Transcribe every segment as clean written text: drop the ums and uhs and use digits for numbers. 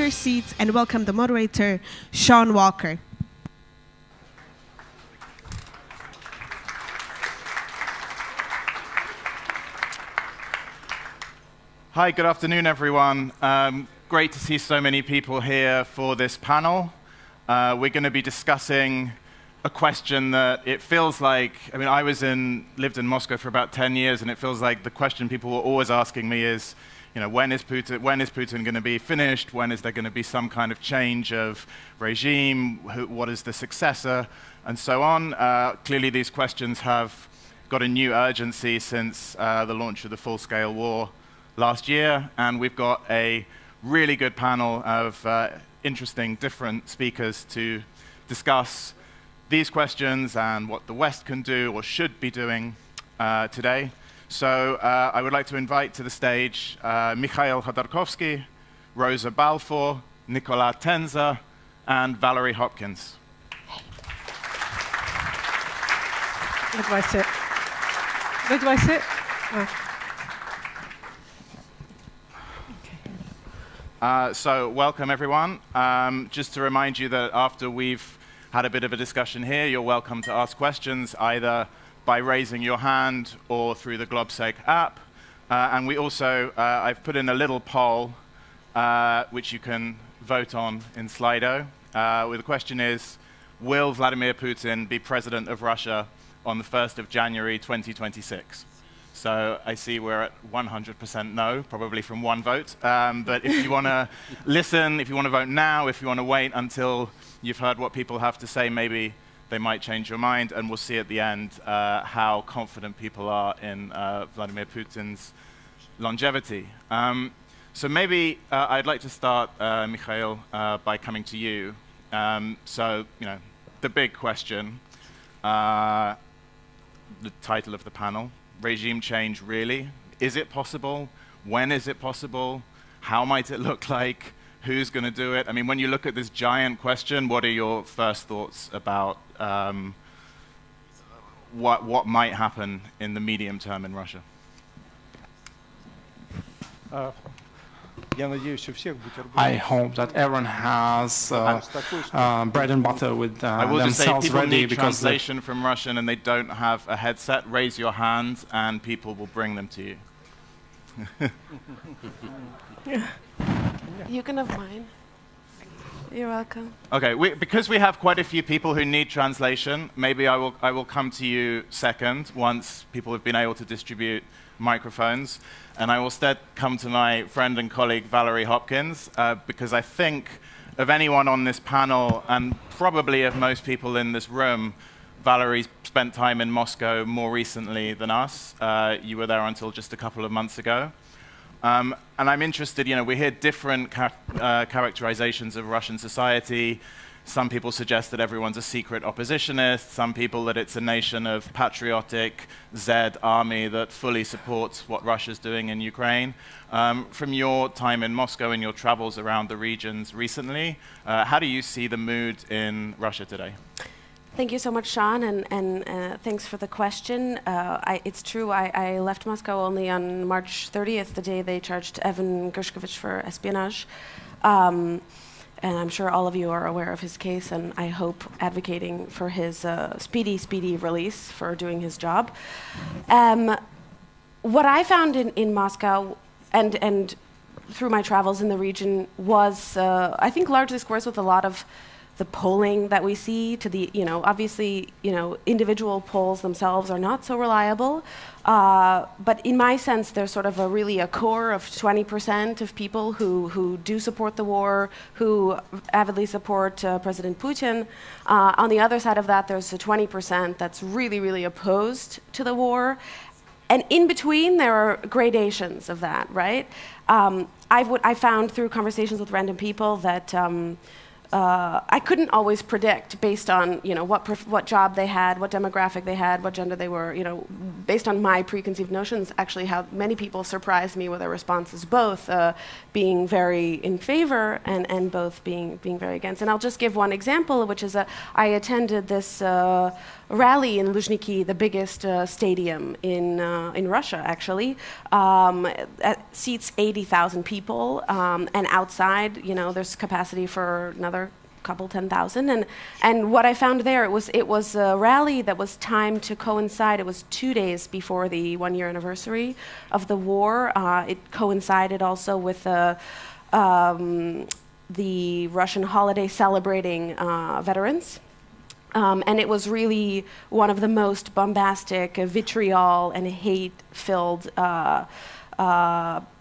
your seats and welcome the moderator, Shaun Walker. Hi, good afternoon, everyone. Great to see so many people here for this panel. We're going to be discussing a question that it feels like, I mean, lived in Moscow for about 10 years, and it feels like the question people were always asking me is, when is Putin going to be finished? When is there going to be some kind of change of regime? What is the successor? And so on. Clearly, these questions have got a new urgency since the launch of the full-scale war last year, and we've got a really good panel of interesting, different speakers to discuss these questions and what the West can do or should be doing today. So I would like to invite to the stage Mikhail Khodorkovsky, Rosa Balfour, Nicolas Tenzer, and Valerie Hopkins. Where do I sit? Where do I sit? Oh. So welcome, everyone. Just to remind you that after we've had a bit of a discussion here, you're welcome to ask questions either by raising your hand or through the Globsec app. And we also, I've put in a little poll, which you can vote on in Slido. Where the question is, will Vladimir Putin be president of Russia on the 1st of January 2026? So I see we're at 100% no, probably from one vote. But if you want to listen, if you want to vote now, if you want to wait until you've heard what people have to say, maybe they might change your mind. And we'll see at the end how confident people are in Vladimir Putin's longevity. So maybe I'd like to start, Mikhail, by coming to you. So, the big question, the title of the panel, regime change really? Is it possible? When is it possible? How might it look like? Who's going to do it? I mean, when you look at this giant question, what are your first thoughts about what might happen in the medium term in Russia? I hope that everyone has bread and butter with I will just say, themselves people ready need because translation from Russian and they don't have a headset. Raise your hand and people will bring them to you. You can have mine. You're welcome. Okay, because we have quite a few people who need translation, maybe I will come to you second once people have been able to distribute microphones. And I will instead come to my friend and colleague Valerie Hopkins, because I think of anyone on this panel, and probably of most people in this room, Valerie's spent time in Moscow more recently than us. You were there until just a couple of months ago. And I'm interested, we hear different characterizations of Russian society. Some people suggest that everyone's a secret oppositionist. Some people that it's a nation of patriotic Zed army that fully supports what Russia's doing in Ukraine. From your time in Moscow and your travels around the regions recently, how do you see the mood in Russia today? Thank you so much, Shaun, and thanks for the question. It's true, I left Moscow only on March 30th, the day they charged Evan Gershkovich for espionage. And I'm sure all of you are aware of his case, and I hope advocating for his speedy release for doing his job. What I found in Moscow and through my travels in the region was, I think, largely squares with a lot of the polling that we see. Obviously, individual polls themselves are not so reliable. But in my sense, there's sort of really a core of 20% of people who do support the war, who avidly support President Putin. On the other side of that, there's a 20% that's really opposed to the war. And in between, there are gradations of that, right? I found through conversations with random people that I couldn't always predict based on what job they had, what demographic they had, what gender they were. Based on my preconceived notions, actually, how many people surprised me with their responses, both being very in favor and both being very against. And I'll just give one example, which is I attended this rally in Luzhniki, the biggest stadium in Russia, actually. It seats 80,000 people, and outside, there's capacity for another couple 10,000. And what I found there, it was a rally that was timed to coincide. It was 2 days before the 1-year anniversary of the war. It coincided also with the Russian holiday celebrating veterans. And it was really one of the most bombastic, vitriol and hate-filled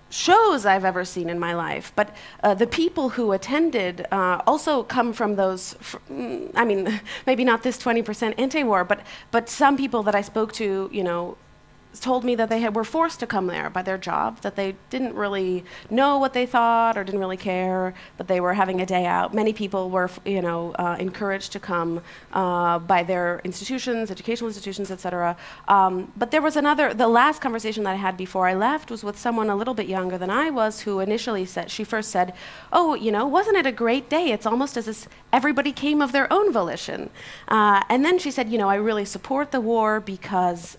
shows I've ever seen in my life. But the people who attended also come from those, maybe not this 20% anti-war, but some people that I spoke to, told me that they were forced to come there by their job, that they didn't really know what they thought or didn't really care, but they were having a day out. Many people were, encouraged to come by their institutions, educational institutions, etc. But there was the last conversation that I had before I left was with someone a little bit younger than I was, who initially she first said, "Oh, wasn't it a great day? It's almost as if everybody came of their own volition." And then she said, "I really support the war because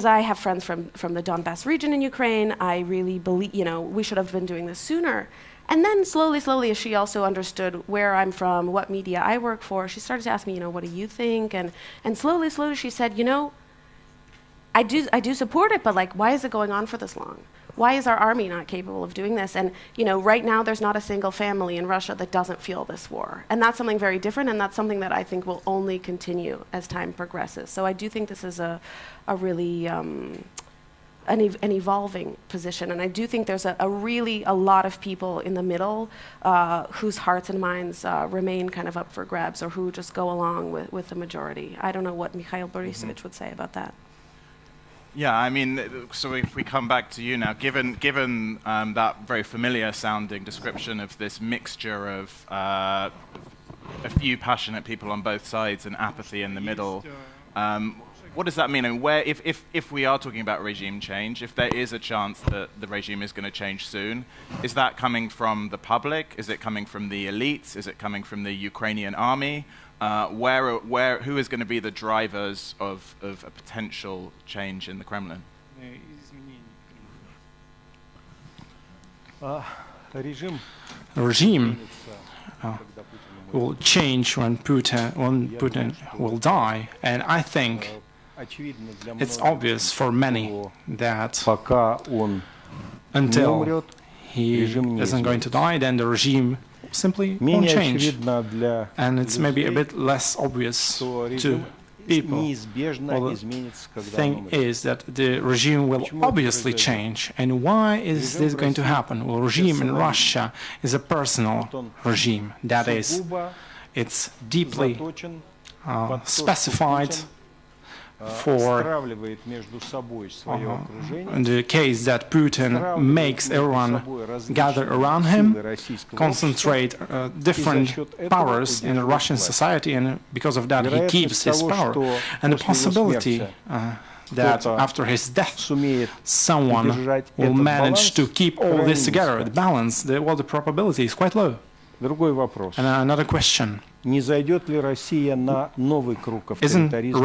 I have friends from the Donbass region in Ukraine. I really believe, we should have been doing this sooner." And then slowly, as she also understood where I'm from, what media I work for, she started to ask me, what do you think? And slowly, she said, I do support it, but why is it going on for this long? Why is our army not capable of doing this? And right now there's not a single family in Russia that doesn't feel this war. And that's something very different, and that's something that I think will only continue as time progresses. So I do think this is a really an evolving position. And I do think there's a lot of people in the middle whose hearts and minds remain kind of up for grabs, or who just go along with the majority. I don't know what Mikhail Borisovich would say about that. Yeah, so if we come back to you now, given that very familiar sounding description of this mixture of a few passionate people on both sides and apathy in the middle, what does that mean? And if we are talking about regime change, if there is a chance that the regime is going to change soon, is that coming from the public? Is it coming from the elites? Is it coming from the Ukrainian army? Who is going to be the drivers of a potential change in the Kremlin? Regime will change when Putin will die, and I think it's obvious for many that until he isn't going to die, then the regime simply won't change. And it's maybe a bit less obvious to people. Well, the thing is that the regime will obviously change. And why is this going to happen? Well, regime in Russia is a personal regime. That is, it's deeply specified for in the case that Putin makes everyone gather around him, concentrate different powers in the Russian society, and because of that he keeps his power. And the possibility that after his death someone will manage to keep all this together, the balance, the probability is quite low. And another question. Isn't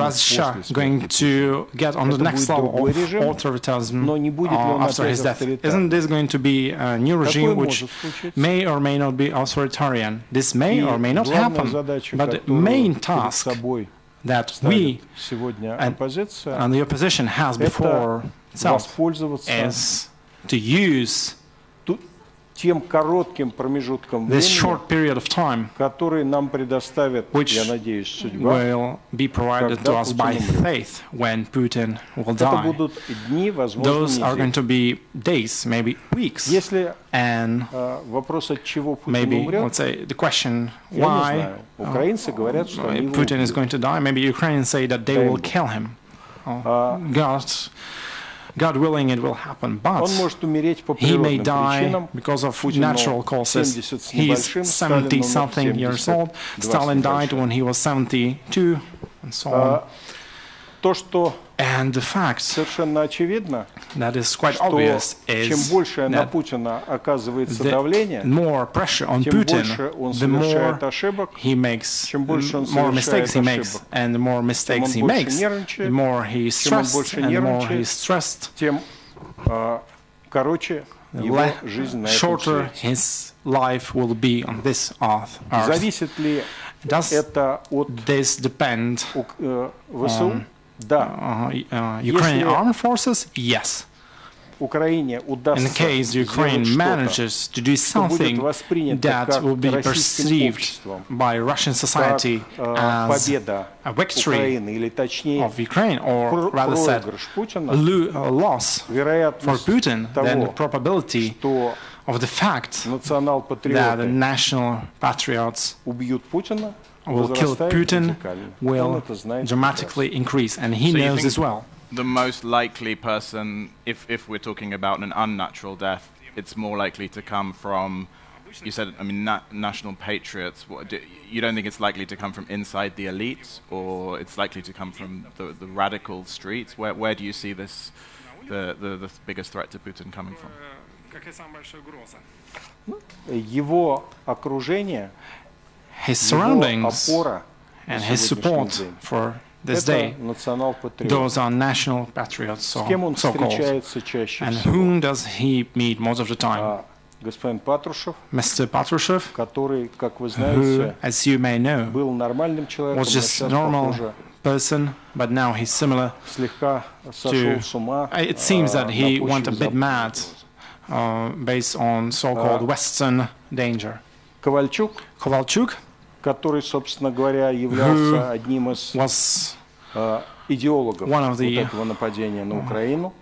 Russia going to get on the next level of authoritarianism after his death? Isn't this going to be a new regime which may or may not be authoritarian? This may or may not happen, but the main task that we and the opposition has before itself is to use this short period of time, which will be provided to us by faith when Putin will die. Those are going to be days, maybe weeks. And maybe, let's say, the question why Putin is going to die, maybe Ukrainians say that they will kill him. God God willing, it will happen. But Он может умереть по he may природным die причинам. because of Путину natural causes. 70 с He's небольшим, Сталину 70-something years old. 72 с Stalin died небольшим. when he was 72, and so on. То, что And the fact совершенно очевидно, that is quite что obvious чем is больше на that Путина оказывается the давление, more pressure on тем больше Putin, он the more совершает ошибок, he makes, чем больше он more mistakes совершает he makes, ошибок, and the more mistakes he больше makes, the нервничает, more he's чем он stressed, больше and the more нервничает, he's stressed, тем короче его жизнь на этом shorter свете. his life will be on this earth. Зависит ли Does это от this depend ВСУ? Да. Ukrainian armed forces? Yes. Украине In удастся case Ukraine сделать manages to do что будет something воспринято that как will be российским perceived обществом, by Russian society как as победа a victory Украины, или точнее of Ukraine, or rather said, проигрыш Путина, a loss for вероятность Putin, then the того, probability что of the fact that the национал-патриоты national patriots убьют Путина, will kill возрастает Putin радикально. Он will это знает dramatically increase, and he So you knows think as well. the most likely person, if we're talking about an unnatural death, it's more likely to come from, you said, I mean, national patriots. You don't think it's likely to come from inside the elites, or it's likely to come from the radical streets? Where do you see this, the biggest threat to Putin coming from? Его окружение, His его surroundings опора and на his support сегодняшний день for this это day, национал-патриот. those are national patriots, С кем он so-called. встречается чаще And всего? whom does he meet most of the time? Господин Патрушев, Mr. Patrushev, который, как вы who, знаете, as you may know, был нормальным человеком, was но just сейчас, normal похоже, person, but now he's similar. слегка сошел с ума It seems that на he почве went a bit mad западной based on so-called Western danger. Ковальчук, Kovalchuk который, собственно говоря, являлся одним из was идеологов one of вот the этого нападения на Украину,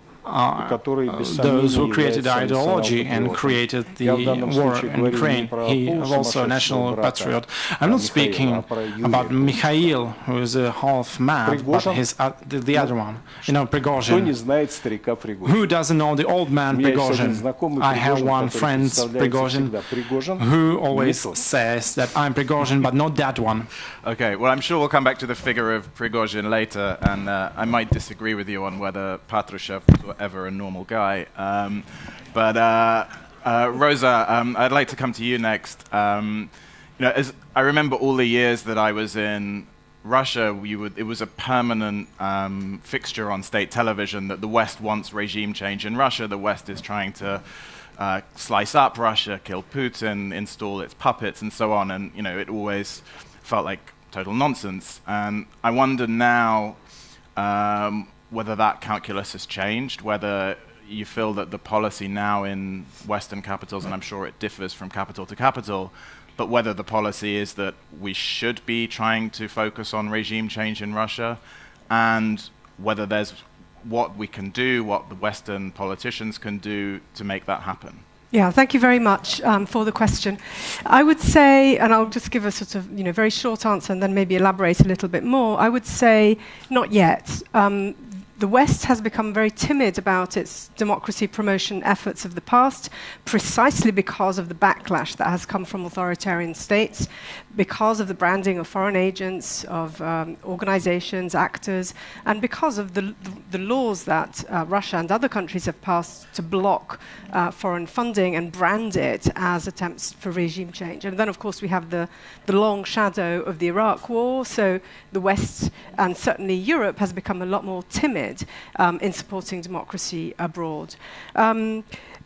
который, без сомнения, those who created the является ideology and национал-патриотом. created the Я в данном war случае in говорю не Ukraine. про He was also a national patriot. I'm not speaking about Mikhail, who is a half mad, but his the other one, you know, Кто не Prigozhin. знает старика Пригожина? Who doesn't know the old man У меня есть один Prigozhin? знакомый I have Пригожин, one который friend представляется Prigozhin всегда Пригожин, who не always тот. says that I'm Prigozhin, but not that one. Okay, well, I'm sure we'll come back to the figure of Prigozhin later, and I might disagree with you on whether Patrushev was ever a normal guy. But Rosa, I'd like to come to you next. You know, as I remember all the years that I was in Russia, it was a permanent fixture on state television that the West wants regime change in Russia. The West is trying to slice up Russia, kill Putin, install its puppets, and so on. And you know, it always felt like total nonsense. And I wonder now whether that calculus has changed, whether you feel that the policy now in Western capitals, and I'm sure it differs from capital to capital, but whether the policy is that we should be trying to focus on regime change in Russia, and whether there's what we can do, what the Western politicians can do to make that happen. Yeah, thank you very much for the question. I would say, and I'll just give a sort of very short answer and then maybe elaborate a little bit more. I would say not yet. The West has become very timid about its democracy promotion efforts of the past, precisely because of the backlash that has come from authoritarian states, because of the branding of foreign agents, of organizations, actors, and because of the laws that Russia and other countries have passed to block foreign funding and brand it as attempts for regime change. And then, of course, we have the long shadow of the Iraq War, so the West and certainly Europe has become a lot more timid in supporting democracy abroad.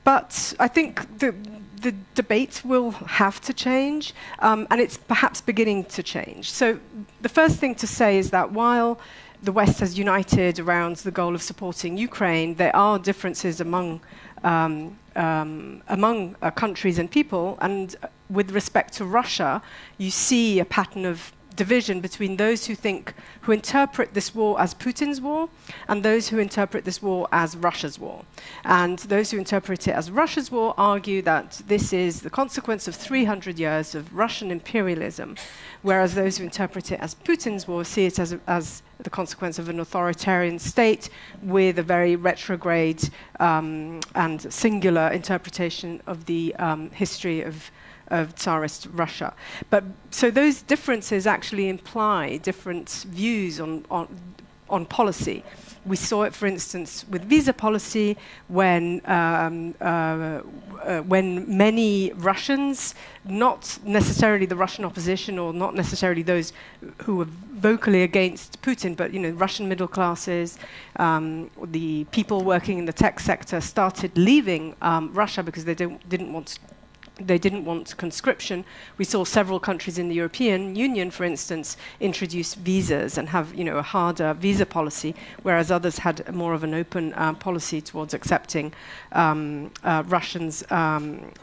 But I think the debate will have to change, and it's perhaps beginning to change. So the first thing to say is that while the West has united around the goal of supporting Ukraine, there are differences among countries and people, and with respect to Russia, you see a pattern of division between those who interpret this war as Putin's war and those who interpret this war as Russia's war. And those who interpret it as Russia's war argue that this is the consequence of 300 years of Russian imperialism, whereas those who interpret it as Putin's war see it as the consequence of an authoritarian state with a very retrograde and singular interpretation of the history of Tsarist Russia. But so those differences actually imply different views on policy. We saw it, for instance, with visa policy when many Russians, not necessarily the Russian opposition or not necessarily those who were vocally against Putin, but Russian middle classes, the people working in the tech sector started leaving Russia because they didn't want conscription. We saw several countries in the European Union, for instance, introduce visas and have a harder visa policy, whereas others had more of an open policy towards accepting Russians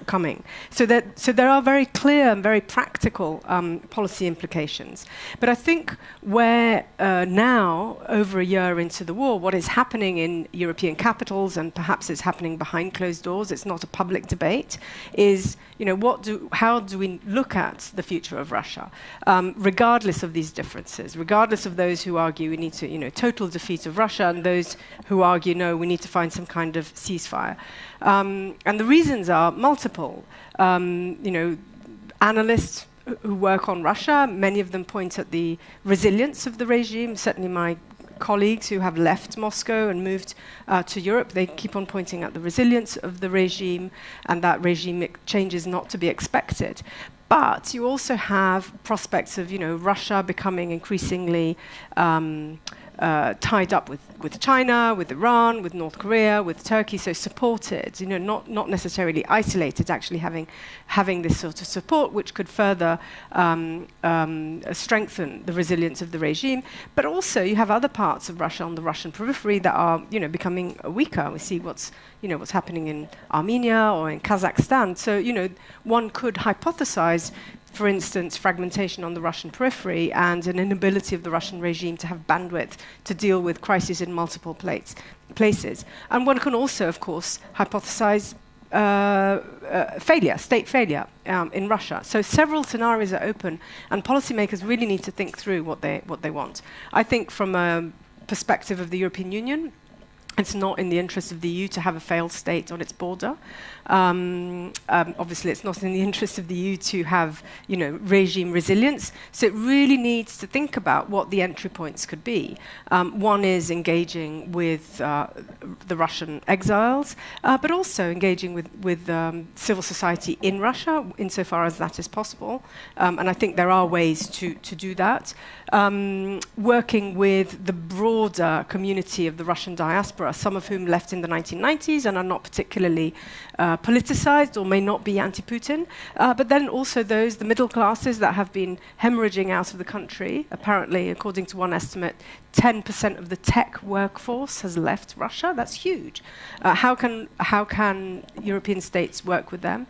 coming. So there are very clear and very practical policy implications. But I think where now, over a year into the war, what is happening in European capitals, and perhaps it's happening behind closed doors, it's not a public debate, is how do we look at the future of Russia, regardless of these differences, regardless of those who argue we need to, total defeat of Russia, and those who argue, no, we need to find some kind of ceasefire. And the reasons are multiple. Analysts who work on Russia, many of them point at the resilience of the regime. Certainly my colleagues who have left Moscow and moved to Europe, they keep on pointing at the resilience of the regime, and that regime change is not to be expected. But you also have prospects of, Russia becoming increasingly tied up with China, with Iran, with North Korea, with Turkey, so supported, not necessarily isolated, actually having this sort of support, which could further strengthen the resilience of the regime. But also you have other parts of Russia on the Russian periphery that are, becoming weaker. We see what's happening in Armenia or in Kazakhstan. So, one could hypothesize, for instance, fragmentation on the Russian periphery and an inability of the Russian regime to have bandwidth to deal with crises in multiple places. And one can also, of course, hypothesize state failure in Russia. So several scenarios are open, and policymakers really need to think through what they want. I think from a perspective of the European Union, it's not in the interest of the EU to have a failed state on its border. Obviously, it's not in the interest of the EU to have, regime resilience. So it really needs to think about what the entry points could be. One is engaging with the Russian exiles, but also engaging with civil society in Russia, insofar as that is possible. And I think there are ways to do that. Working with the broader community of the Russian diaspora, some of whom left in the 1990s and are not particularly politicized or may not be anti-Putin, but then also the middle classes that have been hemorrhaging out of the country. Apparently, according to one estimate, 10% of the tech workforce has left Russia. That's huge. How can European states work with them?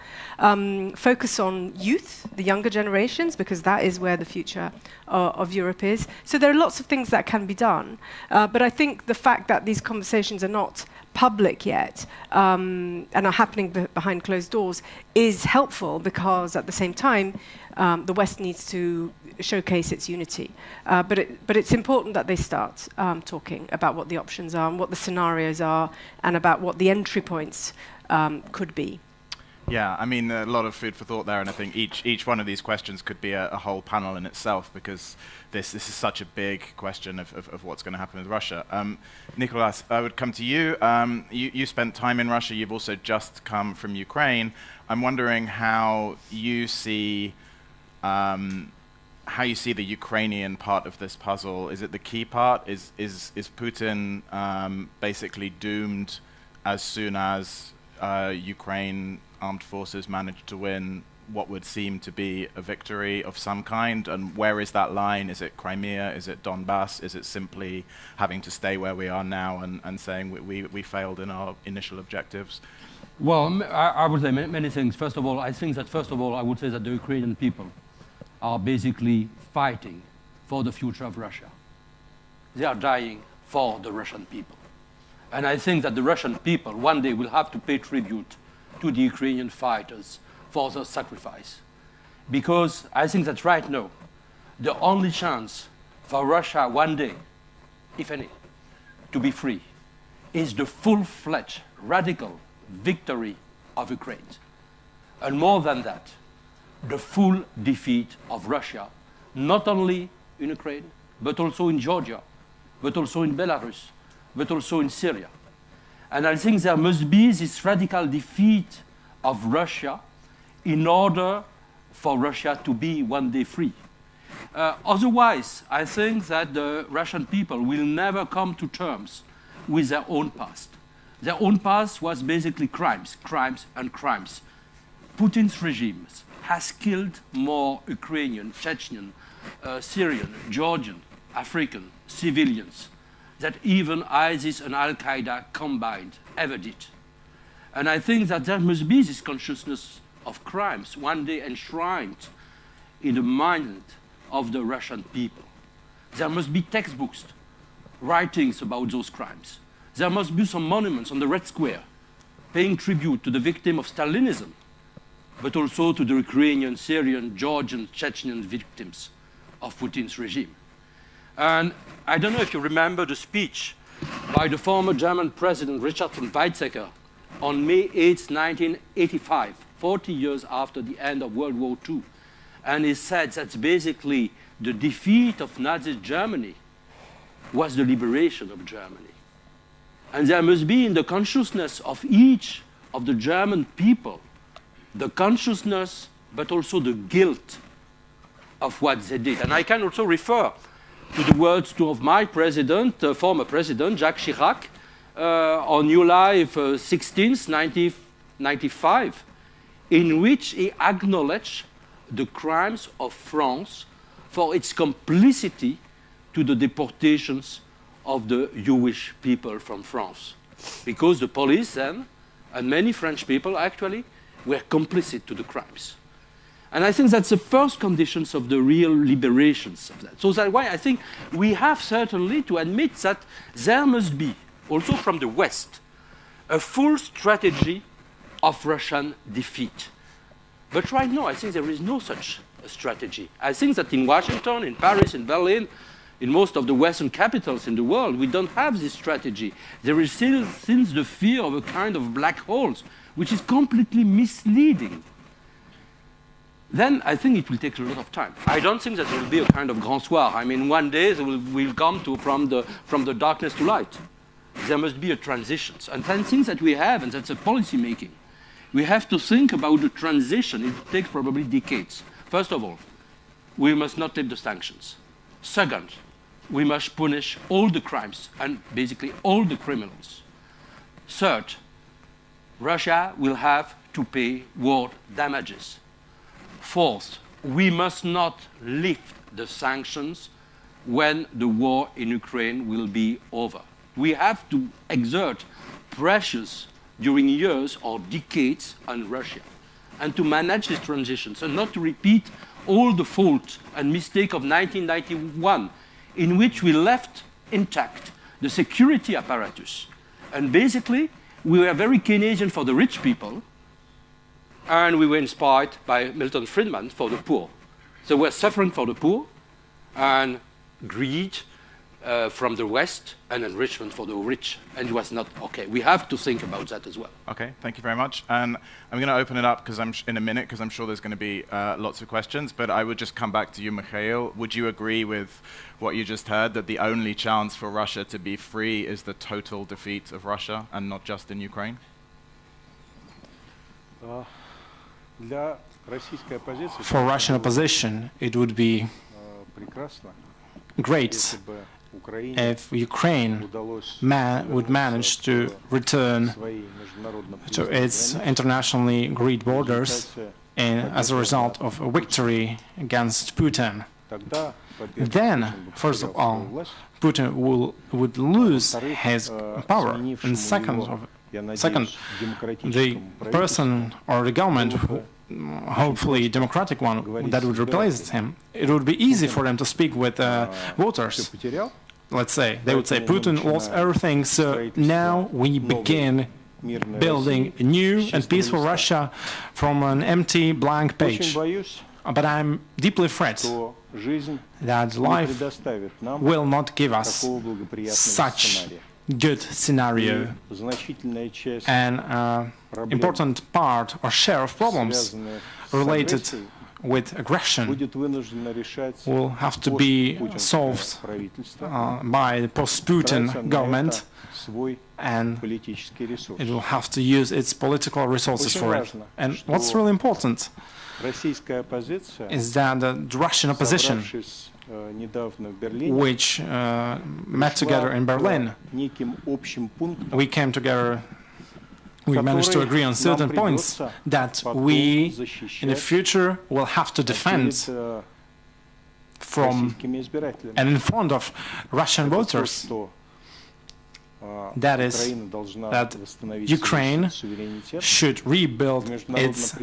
Focus on youth, the younger generations, because that is where the future of Europe is. So there are lots of things that can be done. But I think the fact that these conversations are not public yet and are happening behind closed doors is helpful, because at the same time the West needs to showcase its unity. But it's important that they start talking about what the options are and what the scenarios are and about what the entry points could be. Yeah, I mean, a lot of food for thought there, and I think each one of these questions could be a whole panel in itself, because this is such a big question of what's going to happen with Russia. Nicolas, I would come to you. You spent time in Russia. You've also just come from Ukraine. I'm wondering how you see the Ukrainian part of this puzzle. Is it the key part? Is Putin basically doomed as soon as Ukraine armed forces managed to win what would seem to be a victory of some kind? And where is that line? Is it Crimea? Is it Donbass? Is it simply having to stay where we are now and saying we failed in our initial objectives? Well, I would say many things. First of all, I think that I would say that the Ukrainian people are basically fighting for the future of Russia. They are dying for the Russian people. And I think that the Russian people one day will have to pay tribute to the Ukrainian fighters for their sacrifice. Because I think that right now, the only chance for Russia one day if any, to be free, is the full-fledged, radical victory of Ukraine. And more than that, the full defeat of Russia, not only in Ukraine, but also in Georgia, but also in Belarus, but also in Syria. And I think there must be this radical defeat of Russia in order for Russia to be one day free. Otherwise, I think that the Russian people will never come to terms with their own past. Their own past was basically crimes, crimes, and crimes. Putin's regime has killed more Ukrainian, Chechen, Syrian, Georgian, African civilians that even ISIS and Al-Qaeda combined ever did. And I think that there must be this consciousness of crimes one day enshrined in the mind of the Russian people. There must be textbooks, writings about those crimes. There must be some monuments on the Red Square paying tribute to the victim of Stalinism, but also to the Ukrainian, Syrian, Georgian, Chechen victims of Putin's regime. And I don't know if you remember the speech by the former German president Richard von Weizsäcker on May 8, 1985, 40 years after the end of World War II. And he said that basically the defeat of Nazi Germany was the liberation of Germany. And there must be in the consciousness of each of the German people the consciousness, but also the guilt of what they did. And I can also refer to the words of my president, former president, Jacques Chirac, on July 16, 1995, in which he acknowledged the crimes of France for its complicity to the deportations of the Jewish people from France. Because the police then, and many French people actually, were complicit to the crimes. And I think that's the first conditions of the real liberations of that. So that's why I think we have certainly to admit that there must be, also from the West, a full strategy of Russian defeat. But right now, I think there is no such a strategy. I think that in Washington, in Paris, in Berlin, in most of the Western capitals in the world, we don't have this strategy. There is still the fear of a kind of black holes, which is completely misleading. Then I think it will take a lot of time. I don't think that there will be a kind of grand soir. I mean, one day we'll come from the darkness to light. There must be a transition. And then things that we have, and that's a policy making. We have to think about the transition. It takes probably decades. First of all, we must not lift the sanctions. Second, we must punish all the crimes and basically all the criminals. Third, Russia will have to pay war damages. Fourth, we must not lift the sanctions when the war in Ukraine will be over. We have to exert pressures during years or decades on Russia and to manage these transitions and not to repeat all the faults and mistakes of 1991 in which we left intact the security apparatus. And basically, we were very Keynesian for the rich people, and we were inspired by Milton Friedman for the poor. So we're suffering for the poor, and greed from the West, and enrichment for the rich. And it was not okay. We have to think about that as well. Okay, thank you very much. And I'm going to open it up because in a minute, because I'm sure there's going to be lots of questions. But I would just come back to you, Mikhail. Would you agree with what you just heard, that the only chance for Russia to be free is the total defeat of Russia, and not just in Ukraine? For Russian opposition, it would be great if Ukraine would manage to return to its internationally agreed borders as a result of a victory against Putin. Then, first of all, Putin would lose his power. And second, the person or the government, hopefully democratic one, that would replace him, it would be easy for them to speak with voters. Let's say, they would say, Putin lost everything, so now we begin building a new and peaceful Russia from an empty, blank page. But I'm deeply afraid that life will not give us such good scenario, and important part or share of problems related with aggression will have to be solved by the post-Putin government, and it will have to use its political resources for it. And what's really important is that the Russian opposition, which met together in Berlin, we came together, we managed to agree on certain points that we in the future will have to defend from and in front of Russian voters. That is, that Ukraine should rebuild its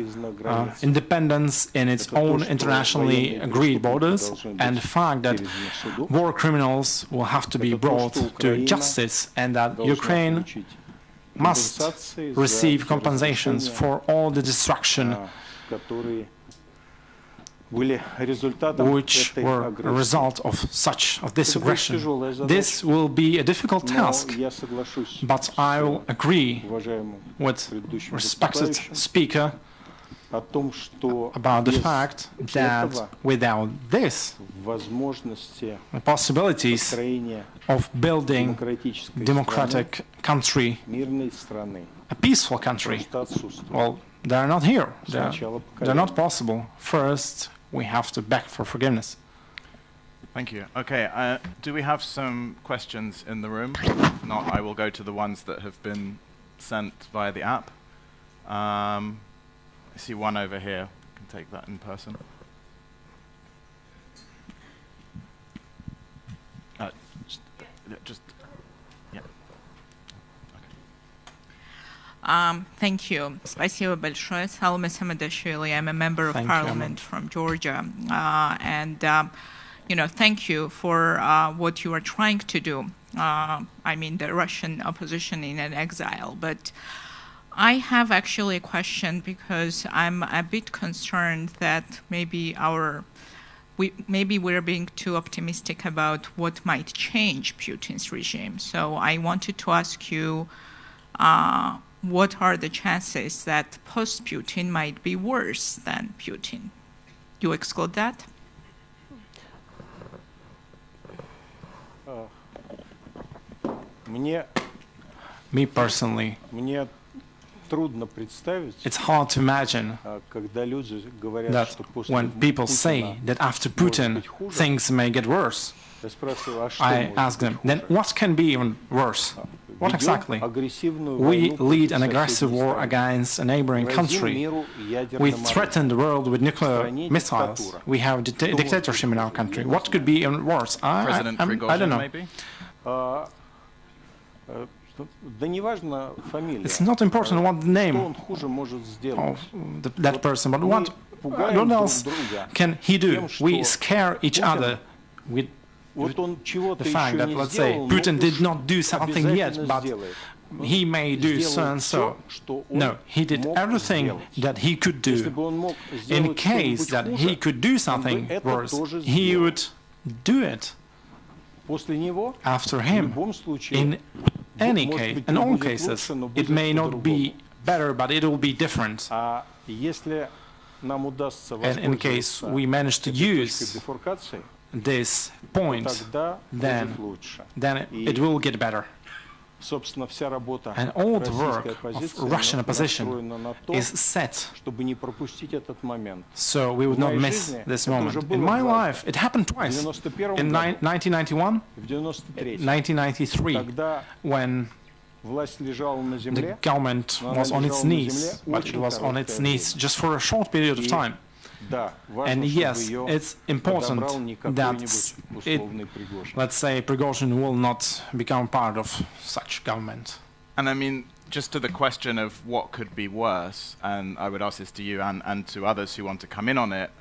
independence in its own internationally agreed borders, and the fact that war criminals will have to be brought to justice, and that Ukraine must receive compensations for all the destruction which were a result of this aggression. This will be a difficult task, but I will agree with respected speaker about the fact that without this, the possibilities of building a democratic country, a peaceful country, well, they're not here. They're not possible. First, we have to beg for forgiveness. Thank you. Okay, do we have some questions in the room? If not, I will go to the ones that have been sent via the app. I see one over here. I can take that in person. Yeah. Thank you. Спасибо большое. Salome Samadashvili. I'm a member of parliament from Georgia. Thank you for what you are trying to do. I mean, the Russian opposition in exile. But I have actually a question, because I'm a bit concerned that maybe we're being too optimistic about what might change Putin's regime. So I wanted to ask you, what are the chances that post-Putin might be worse than Putin? You exclude that? Me personally, it's hard to imagine that when people say that after Putin things may get worse, I ask them, then what can be even worse? What exactly? We lead an aggressive war against a neighboring country. We threaten the world with nuclear missiles. We have dictatorship in our country. What could be even worse? I don't know. Maybe? It's not important what the name of that person, but what else can he do? We scare each other with the fact that, let's say, Putin did not do something yet, but he may do so and so. No, he did everything that he could do. In case that he could do something worse, he would do it. After him, in any case, in all cases, it may not be better, but it will be different. And in case we manage to use this point, then it will get better. And all the work of Russian opposition is set so we would not miss this moment. In my life, it happened twice. In 1991, 1993, when the government was on its knees, but it was on its knees just for a short period of time. And yes, it's important that let's say, Prigozhin will not become part of such government. And I mean, just to the question of what could be worse, and I would ask this to you and to others who want to come in on it,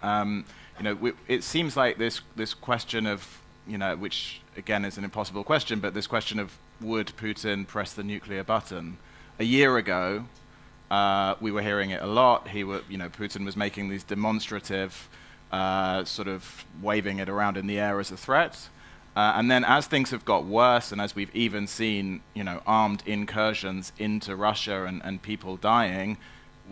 it seems like this question of, which again is an impossible question, but this question of would Putin press the nuclear button? A year ago, we were hearing it a lot. Putin was making these demonstrative sort of waving it around in the air as a threat. And then as things have got worse, and as we've even seen, armed incursions into Russia and people dying,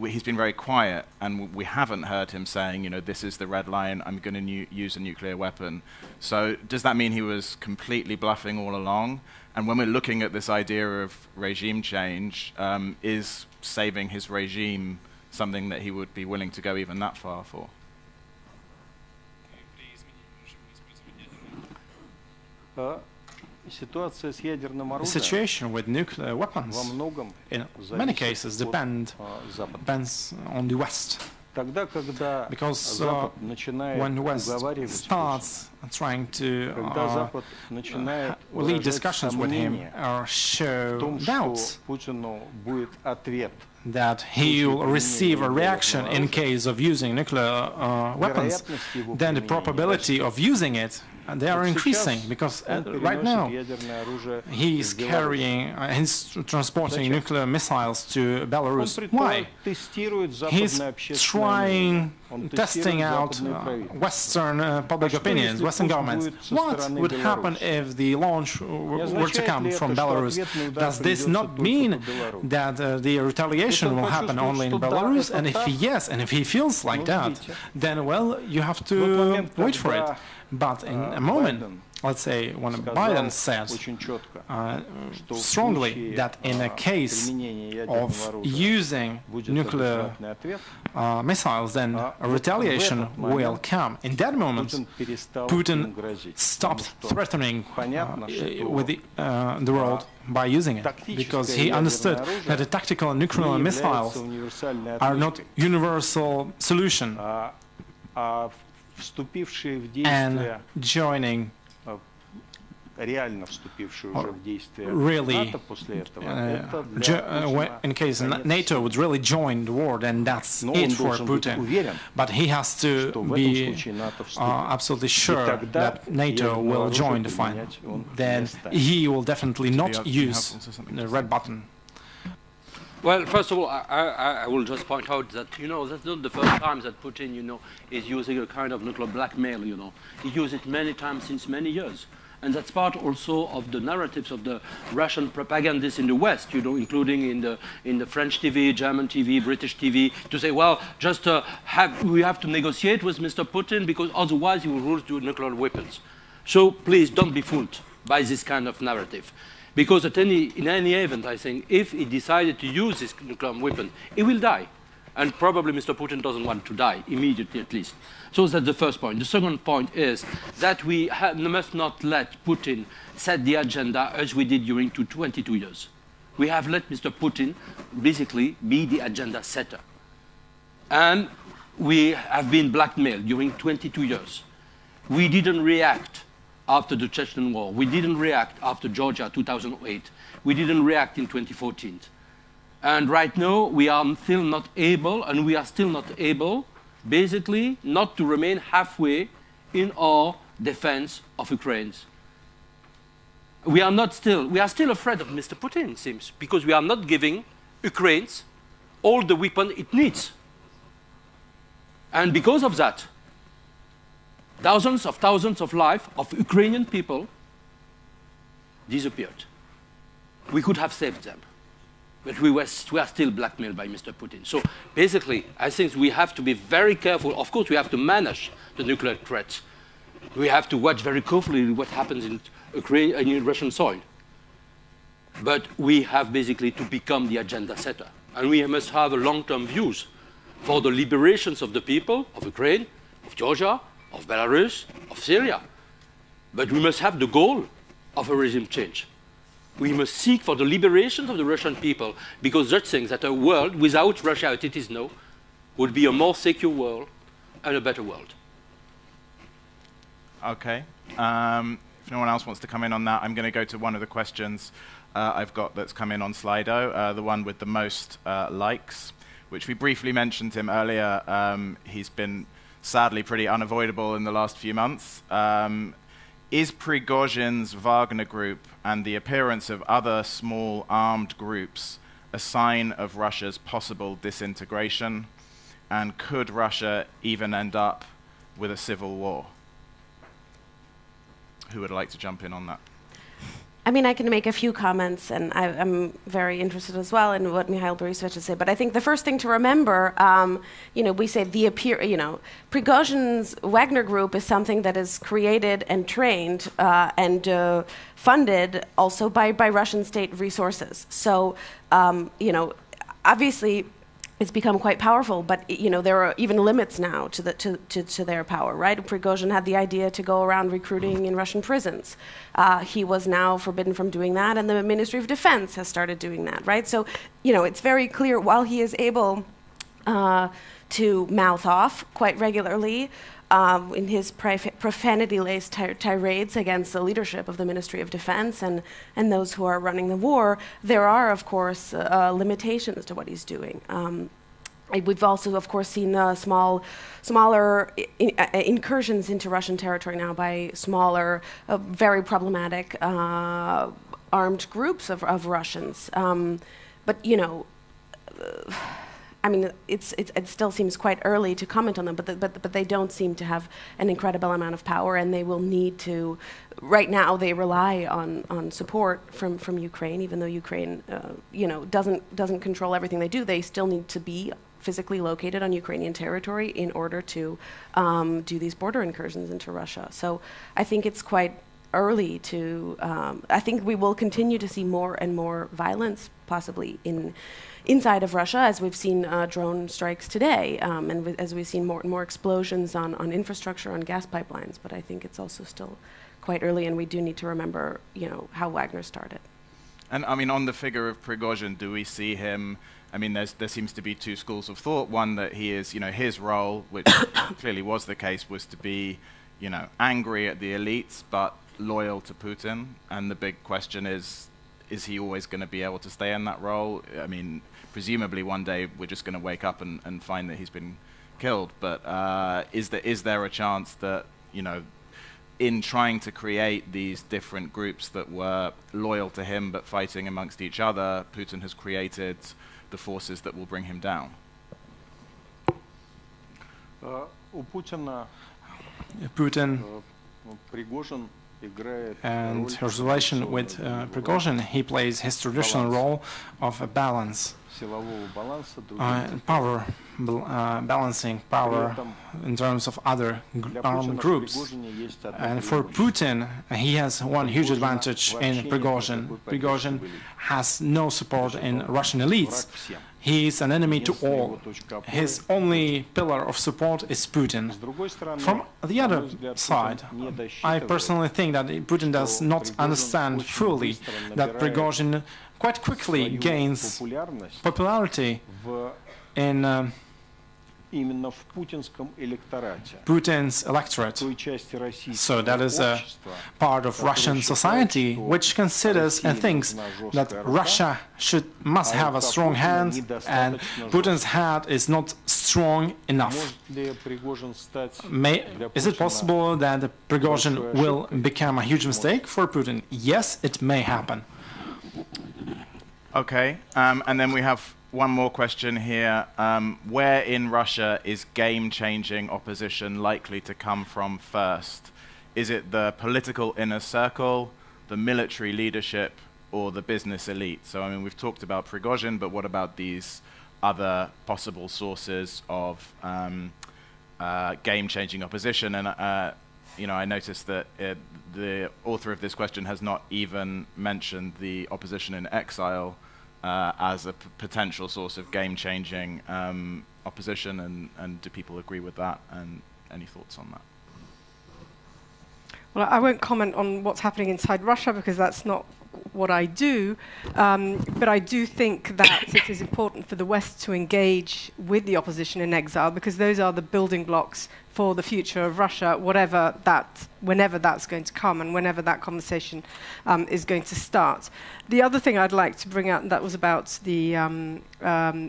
he's been very quiet, and we haven't heard him saying, this is the red line, I'm going to use a nuclear weapon. So does that mean he was completely bluffing all along? And when we're looking at this idea of regime change, is saving his regime something that he would be willing to go even that far for? The situation with nuclear weapons in many cases depends on the West. Because when the West starts trying to lead discussions with him or show doubts that he will receive a reaction in case of using nuclear weapons, then the probability of using it, they are increasing, because right now he's transporting nuclear missiles to Belarus. Why? He's testing out Western public opinions, Western governments. What would happen if the launch were to come from Belarus? Does this not mean that the retaliation will happen only in Belarus? And if yes, and if he feels like that, then, well, you have to wait for it. But in a moment, let's say, when Biden says strongly that in a case of using nuclear missiles, then a retaliation will come. In that moment, Putin stopped threatening with the world by using it, because he understood that the tactical nuclear missiles are not universal solution. And joining really, in case NATO would really join the war, then that's it for Putin. But he has to be absolutely sure that NATO will join the fight. Then he will definitely not use the red button. Well, first of all, I will just point out that, that's not the first time that Putin, is using a kind of nuclear blackmail, He used it many times since many years. And that's part also of the narratives of the Russian propagandists in the West, including in the French TV, German TV, British TV, to say, well, just we have to negotiate with Mr. Putin because otherwise he will rule to nuclear weapons. So please don't be fooled by this kind of narrative. Because in any event, I think, if he decided to use this nuclear weapon, he will die. And probably Mr. Putin doesn't want to die, immediately at least. So that's the first point. The second point is that we must not let Putin set the agenda as we did during 22 years. We have let Mr. Putin basically be the agenda setter. And we have been blackmailed during 22 years. We didn't react after the Chechen war. We didn't react after Georgia 2008. We didn't react in 2014. And right now, we are still not able, basically, not to remain halfway in our defense of Ukraine. We are still afraid of Mr. Putin, it seems, because we are not giving Ukraine all the weapons it needs. And because of that, thousands of lives of Ukrainian people disappeared. We could have saved them, but we are still blackmailed by Mr. Putin. So basically, I think we have to be very careful. Of course, we have to manage the nuclear threat. We have to watch very carefully what happens in Ukraine and in Russian soil. But we have basically to become the agenda setter. And we must have a long-term views for the liberations of the people of Ukraine, of Georgia, of Belarus, of Syria. But we must have the goal of a regime change. We must seek for the liberation of the Russian people, because that things that a world without Russia as it is now would be a more secure world and a better world. Okay. If no one else wants to come in on that, I'm going to go to one of the questions I've got that's come in on Slido, the one with the most likes, which we briefly mentioned him earlier. He's been sadly pretty unavoidable in the last few months. Is Prigozhin's Wagner group and the appearance of other small armed groups a sign of Russia's possible disintegration? And could Russia even end up with a civil war? Who would like to jump in on that? I mean, I can make a few comments, and I'm very interested as well in what Mikhail Borisovich has said. But I think the first thing to remember, we say Prigozhin's Wagner Group is something that is created and trained and funded also by Russian state resources. So, obviously, it's become quite powerful, but there are even limits now to their power, right? Prigozhin had the idea to go around recruiting in Russian prisons. He was now forbidden from doing that, and the Ministry of Defense has started doing that, right? So, it's very clear while he is able to mouth off quite regularly in his profanity-laced tirades against the leadership of the Ministry of Defense and those who are running the war, there are, of course, limitations to what he's doing. We've also, of course, seen smaller incursions into Russian territory now by smaller, very problematic armed groups of Russians. But, I mean, it still seems quite early to comment on them, but they don't seem to have an incredible amount of power, and they will need to. Right now, they rely on support from Ukraine, even though Ukraine, doesn't control everything they do. They still need to be physically located on Ukrainian territory in order to do these border incursions into Russia. So I think it's quite early to. I think we will continue to see more and more violence, possibly inside of Russia, as we've seen drone strikes today, and as we've seen more and more explosions on infrastructure, on gas pipelines. But I think it's also still quite early, and we do need to remember, how Wagner started. And I mean, on the figure of Prigozhin, do we see him? I mean, there seems to be two schools of thought. One, that he is, his role, which clearly was the case, was to be, angry at the elites, but loyal to Putin. And the big question is he always going to be able to stay in that role? I mean, presumably one day we're just going to wake up and find that he's been killed. But is there a chance that, in trying to create these different groups that were loyal to him but fighting amongst each other, Putin has created the forces that will bring him down? Putin and his relation with Prigozhin, he plays his traditional role of a balance, power, balancing power in terms of other armed groups. And for Putin, he has one huge advantage in Prigozhin. Prigozhin has no support in Russian elites. He is an enemy to all. His only pillar of support is Putin. From the other side, I personally think that Putin does not understand fully that Prigozhin quite quickly gains popularity in Putin's electorate. So that is a part of Russian society which considers and thinks that Russia must have a strong hand, and Putin's hand is not strong enough. Is it possible that Prigozhin will become a huge mistake for Putin? Yes, it may happen. Okay, and then we have one more question here. Where in Russia is game-changing opposition likely to come from first? Is it the political inner circle, the military leadership, or the business elite? So, I mean, we've talked about Prigozhin, but what about these other possible sources of game-changing opposition? And, I noticed that the author of this question has not even mentioned the opposition in exile as a potential source of game-changing opposition, and do people agree with that, and any thoughts on that? Well, I won't comment on what's happening inside Russia because that's not what I do, but I do think that it is important for the West to engage with the opposition in exile, because those are the building blocks for the future of Russia, whenever that's going to come and whenever that conversation is going to start. The other thing I'd like to bring out, that was about the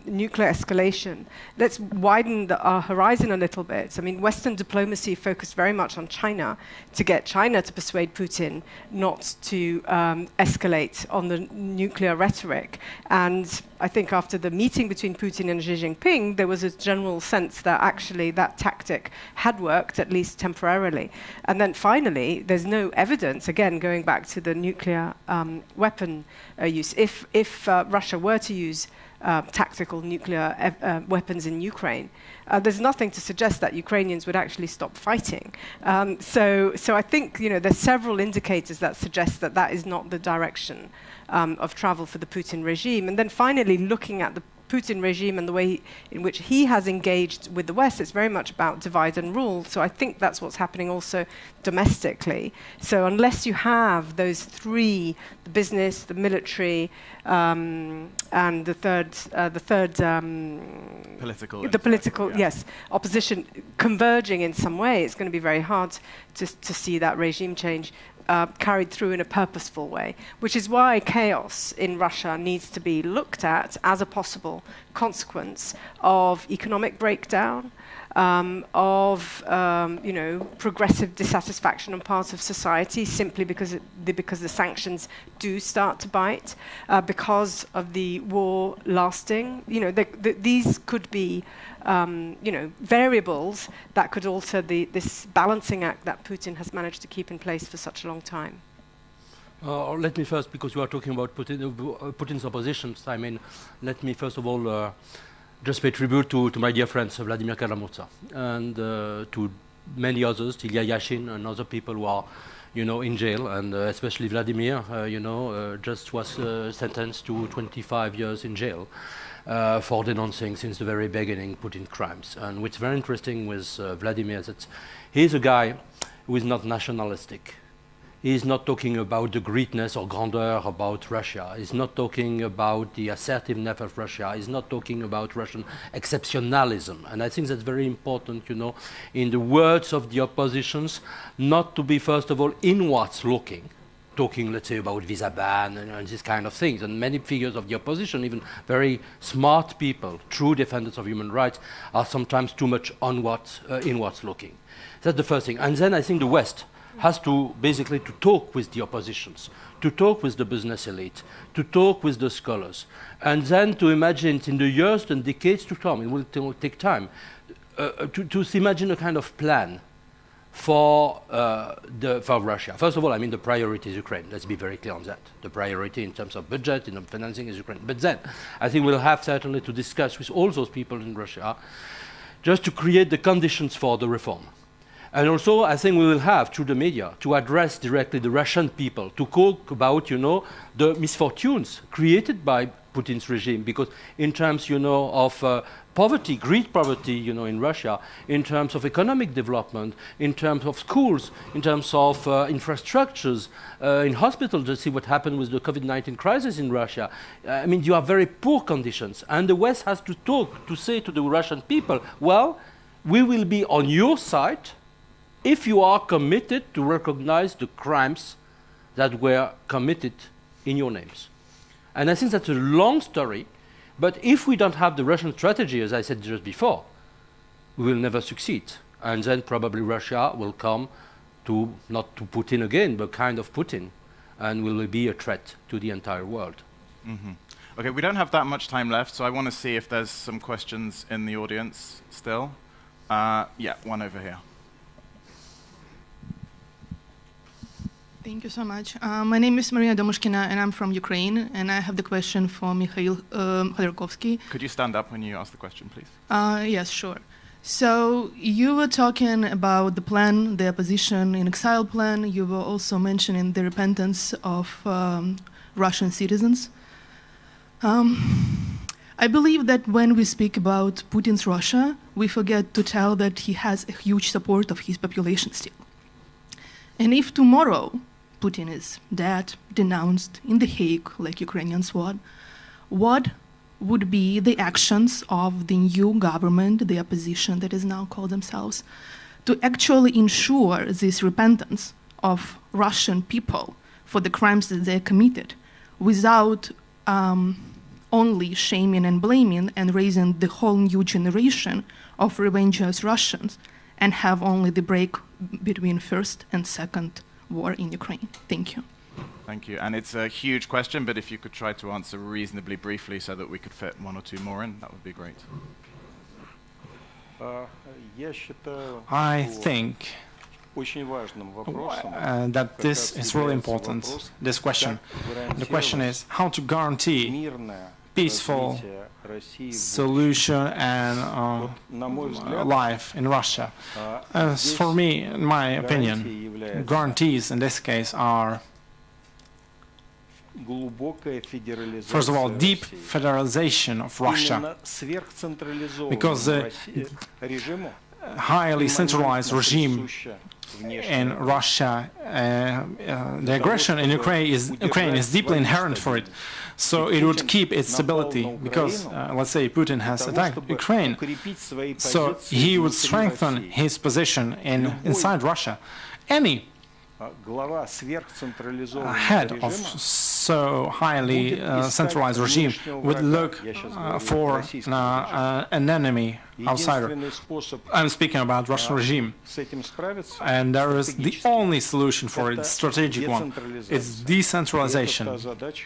nuclear escalation. Let's widen our horizon a little bit. I mean, Western diplomacy focused very much on China to get China to persuade Putin not to escalate on the nuclear rhetoric. And I think after the meeting between Putin and Xi Jinping, there was a general sense that actually that tactic had worked, at least temporarily. And then finally, there's no evidence, again, going back to the nuclear weapon use. If Russia were to use tactical nuclear weapons in Ukraine, there's nothing to suggest that Ukrainians would actually stop fighting. So I think there's several indicators that suggest that that is not the direction of travel for the Putin regime. And then finally, looking at the Putin regime and the way in which he has engaged with the West, it's very much about divide and rule. So I think that's what's happening also domestically. So unless you have those three, the business, the military, and the third political, yes, opposition converging in some way, it's going to be very hard to see that regime change carried through in a purposeful way, which is why chaos in Russia needs to be looked at as a possible consequence of economic breakdown, of progressive dissatisfaction on parts of society, simply because the sanctions do start to bite, because of the war lasting. These could be variables that could alter this balancing act that Putin has managed to keep in place for such a long time. Let me first, because you are talking about Putin's oppositions, let me first of all just pay tribute to my dear friends, Vladimir Karamurza, and to many others, Ilya Yashin and other people who are, in jail, and especially Vladimir, just was sentenced to 25 years in jail. For denouncing since the very beginning Putin crimes. And what's very interesting with Vladimir is that he's a guy who is not nationalistic. He's not talking about the greatness or grandeur about Russia. He's not talking about the assertiveness of Russia. He's not talking about Russian exceptionalism. And I think that's very important, in the words of the oppositions, not to be, first of all, inwards looking, talking, let's say, about visa ban and these kind of things. And many figures of the opposition, even very smart people, true defenders of human rights, are sometimes too much inwards looking. That's the first thing. And then I think the West has to basically to talk with the oppositions, to talk with the business elite, to talk with the scholars, and then to imagine in the years and decades to come, it will take time, to imagine a kind of plan for Russia. First of all, the priority is Ukraine. Let's be very clear on that. The priority in terms of budget, in financing is Ukraine. But then, I think we'll have certainly to discuss with all those people in Russia just to create the conditions for the reform. And also, I think we will have, through the media, to address directly the Russian people, to talk about, the misfortunes created by Putin's regime, because in terms, of poverty, great poverty, in Russia, in terms of economic development, in terms of schools, in terms of infrastructures, in hospitals, to see what happened with the COVID-19 crisis in Russia. You have very poor conditions. And the West has to talk, to say to the Russian people, well, we will be on your side if you are committed to recognize the crimes that were committed in your names. And I think that's a long story, but if we don't have the Russian strategy, as I said just before, we will never succeed. And then probably Russia will come to, not to Putin again, but kind of Putin, and will be a threat to the entire world. Mm-hmm. Okay, we don't have that much time left, so I want to see if there's some questions in the audience still. Yeah, one over here. Thank you so much. My name is Maria Domushkina, and I'm from Ukraine, and I have the question for Mikhail Khodorkovsky. Could you stand up when you ask the question, please? Yes, sure. So you were talking about the plan, the opposition in exile plan. You were also mentioning the repentance of Russian citizens. I believe that when we speak about Putin's Russia, we forget to tell that he has a huge support of his population still. And if tomorrow Putin is dead, denounced in The Hague, like Ukrainians want, what would be the actions of the new government, the opposition that is now called themselves, to actually ensure this repentance of Russian people for the crimes that they committed without only shaming and blaming and raising the whole new generation of revengeous Russians and have only the break between first and second war in Ukraine? Thank you. Thank you. And it's a huge question, but if you could try to answer reasonably briefly so that we could fit one or two more in, that would be great. I think that this is really important, this question. The question is how to guarantee peaceful solution and life in Russia. As for me, in my opinion, guarantees in this case are, first of all, deep federalization of Russia, because the highly centralized regime in Russia, the aggression in Ukraine is deeply inherent for it. So it would keep its stability because, let's say, Putin has attacked Ukraine. So he would strengthen his position inside Russia. Any head of so highly centralized regime would look for an enemy outsider. I'm speaking about Russian regime. And there is the only solution for it, strategic one. It's decentralization.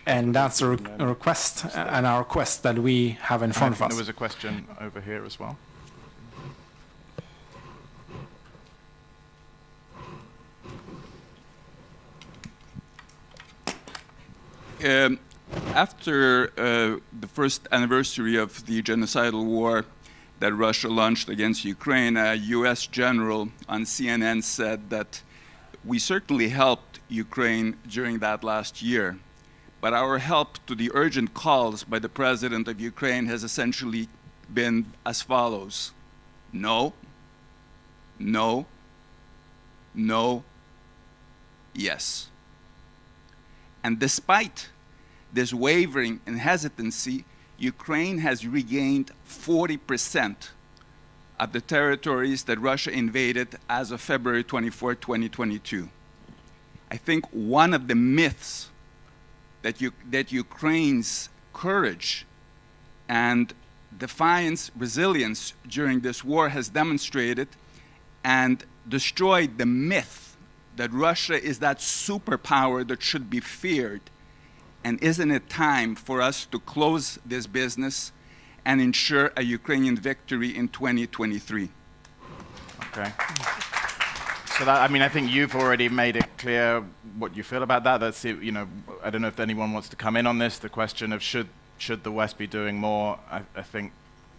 And that's a request and our quest that we have in front of us. There was a question over here as well. After the first anniversary of the genocidal war that Russia launched against Ukraine, a U.S. general on CNN said that we certainly helped Ukraine during that last year, but our help to the urgent calls by the president of Ukraine has essentially been as follows: no, no, no, yes. And despite this wavering and hesitancy, Ukraine has regained 40% of the territories that Russia invaded as of February 24, 2022. I think one of the myths that Ukraine's courage and defiance, resilience during this war has demonstrated and destroyed the myth that Russia is that superpower that should be feared. And isn't it time for us to close this business and ensure a Ukrainian victory in 2023? Okay. So that, I mean, I think you've already made it clear what you feel about that. That's, you know, I don't know if anyone wants to come in on this. The question of should the West be doing more? I think,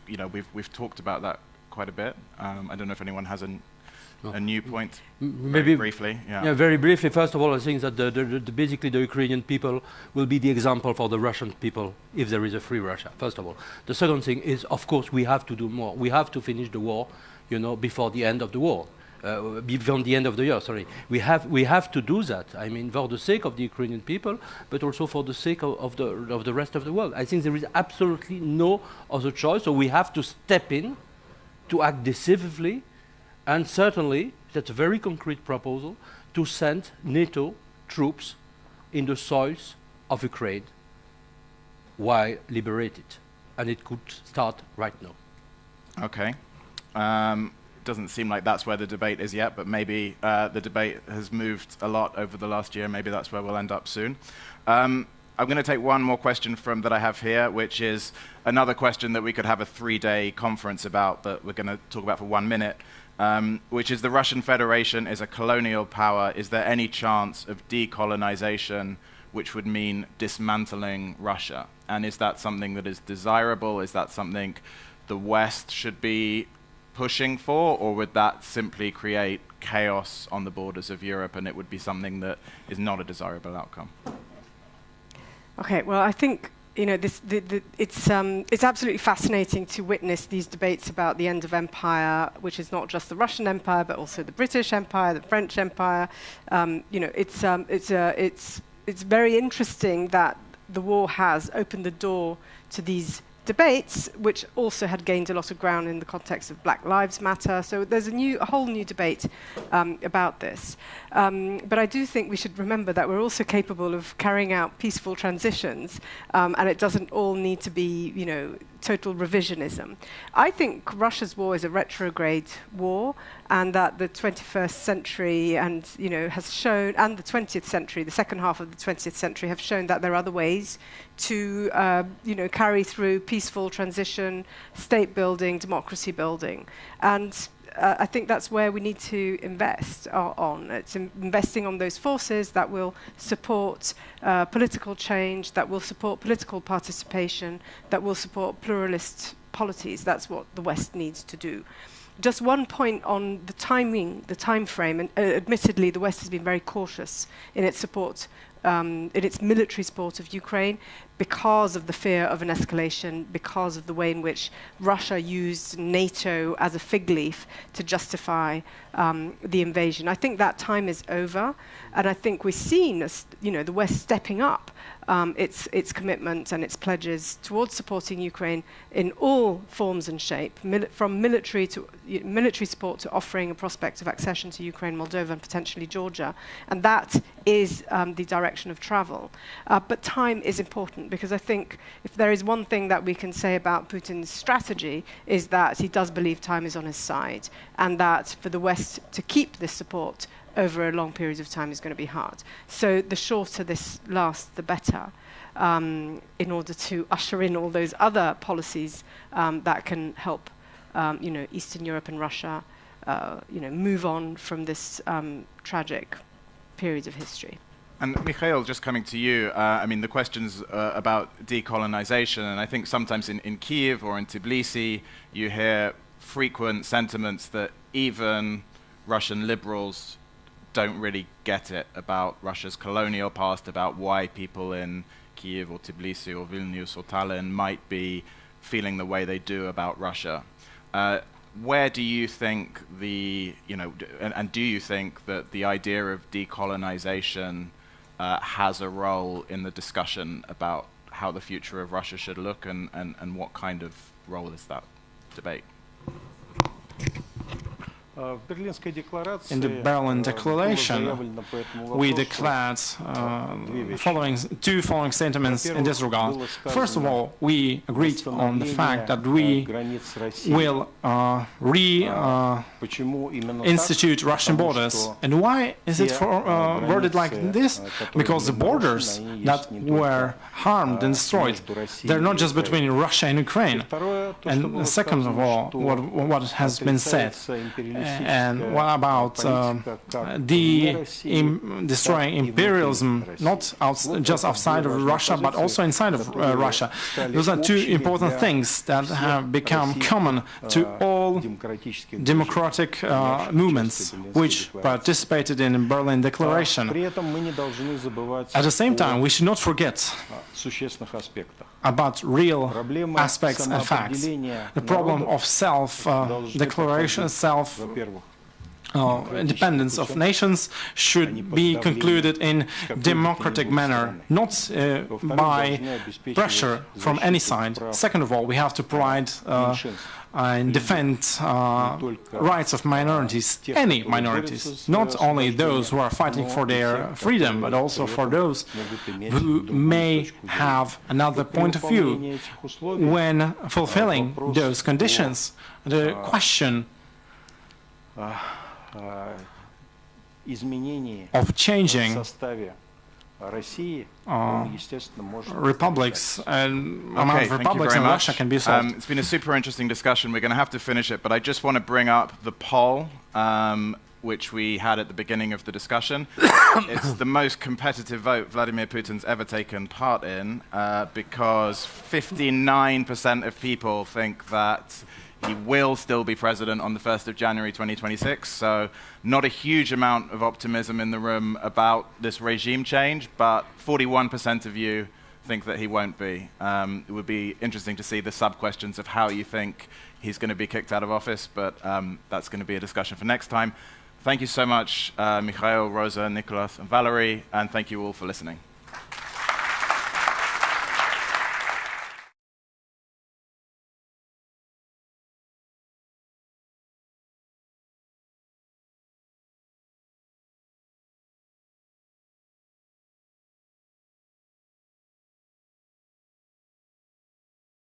you know, we've talked about that quite a bit. I don't know if anyone has a new point. Maybe briefly. Yeah, very briefly. First of all, I think that basically the Ukrainian people will be the example for the Russian people if there is a free Russia. First of all, the second thing is, of course, we have to do more. We have to finish the war, you know, before the end of the war, before the end of the year. Sorry, we have to do that. I mean, for the sake of the Ukrainian people, but also for the sake of the rest of the world. I think there is absolutely no other choice. So we have to step in, to act decisively. And certainly, that's a very concrete proposal, to send NATO troops in the soils of Ukraine while liberated. And it could start right now. Okay. Doesn't seem like that's where the debate is yet, but maybe the debate has moved a lot over the last year. Maybe that's where we'll end up soon. I'm going to take one more question that I have here, which is another question that we could have a 3-day conference about, but we're going to talk about for 1 minute. Which is the Russian Federation is a colonial power. Is there any chance of decolonization, which would mean dismantling Russia? And is that something that is desirable? Is that something the West should be pushing for? Or would that simply create chaos on the borders of Europe and it would be something that is not a desirable outcome? Okay, well, I think you know, it's absolutely fascinating to witness these debates about the end of empire, which is not just the Russian Empire, but also the British Empire, the French Empire. You know, it's very interesting that the war has opened the door to these debates, which also had gained a lot of ground in the context of Black Lives Matter. So there's a whole new debate about this. But I do think we should remember that we're also capable of carrying out peaceful transitions, and it doesn't all need to be, you know, total revisionism. I think Russia's war is a retrograde war, and that the 21st century and has shown, and the 20th century, the second half of the 20th century, have shown that there are other ways to carry through peaceful transition, state building, democracy building, and I think that's where we need to invest on. It's investing on those forces that will support political change, that will support political participation, that will support pluralist polities. That's what the West needs to do. Just one point on the timing, the time frame, and admittedly the West has been very cautious in its support, in its military support of Ukraine, because of the fear of an escalation, because of the way in which Russia used NATO as a fig leaf to justify the invasion. I think that time is over, and I think we've seen the West stepping up its commitment and its pledges towards supporting Ukraine in all forms and shape, from military support to offering a prospect of accession to Ukraine, Moldova, and potentially Georgia, and that is the direction of travel. But time is important, because I think if there is one thing that we can say about Putin's strategy is that he does believe time is on his side, and that for the West to keep this support over a long period of time is going to be hard. So the shorter this lasts, the better, in order to usher in all those other policies that can help Eastern Europe and Russia move on from this tragic period of history. And Mikhail, just coming to you, I mean, the questions about decolonization, and I think sometimes in Kiev or in Tbilisi, you hear frequent sentiments that even Russian liberals don't really get it about Russia's colonial past, about why people in Kiev or Tbilisi or Vilnius or Tallinn might be feeling the way they do about Russia. Where do you think and do you think that the idea of decolonization has a role in the discussion about how the future of Russia should look, and what kind of role is that debate? In the Berlin Declaration, we declared two following sentiments in this regard. First of all, we agreed on the fact that we will institute Russian borders. And why is it worded like this? Because the borders that were harmed and destroyed, they're not just between Russia and Ukraine. And second of all, what has been said, and what about destroying imperialism, not just outside of Russia, but also inside of Russia? Those are two important things that have become common to all democratic movements which participated in the Berlin Declaration. At the same time, we should not forget about real aspects and facts. The problem of self-declaration, independence of nations should be concluded in democratic manner, not by pressure from any side. Second of all, we have to provide and defend rights of minorities, any minorities, not only those who are fighting for their freedom, but also for those who may have another point of view when fulfilling those conditions. The question of changing republics and amount of republics in Russia can be solved. It's been a super interesting discussion. We're going to have to finish it, but I just want to bring up the poll which we had at the beginning of the discussion. It's the most competitive vote Vladimir Putin's ever taken part in, because 59% of people think that he will still be president on the 1st of January 2026, so not a huge amount of optimism in the room about this regime change, but 41% of you think that he won't be. It would be interesting to see the sub-questions of how you think he's going to be kicked out of office, but that's going to be a discussion for next time. Thank you so much, Mikhail, Rosa, Nicolas, and Valerie, and thank you all for listening.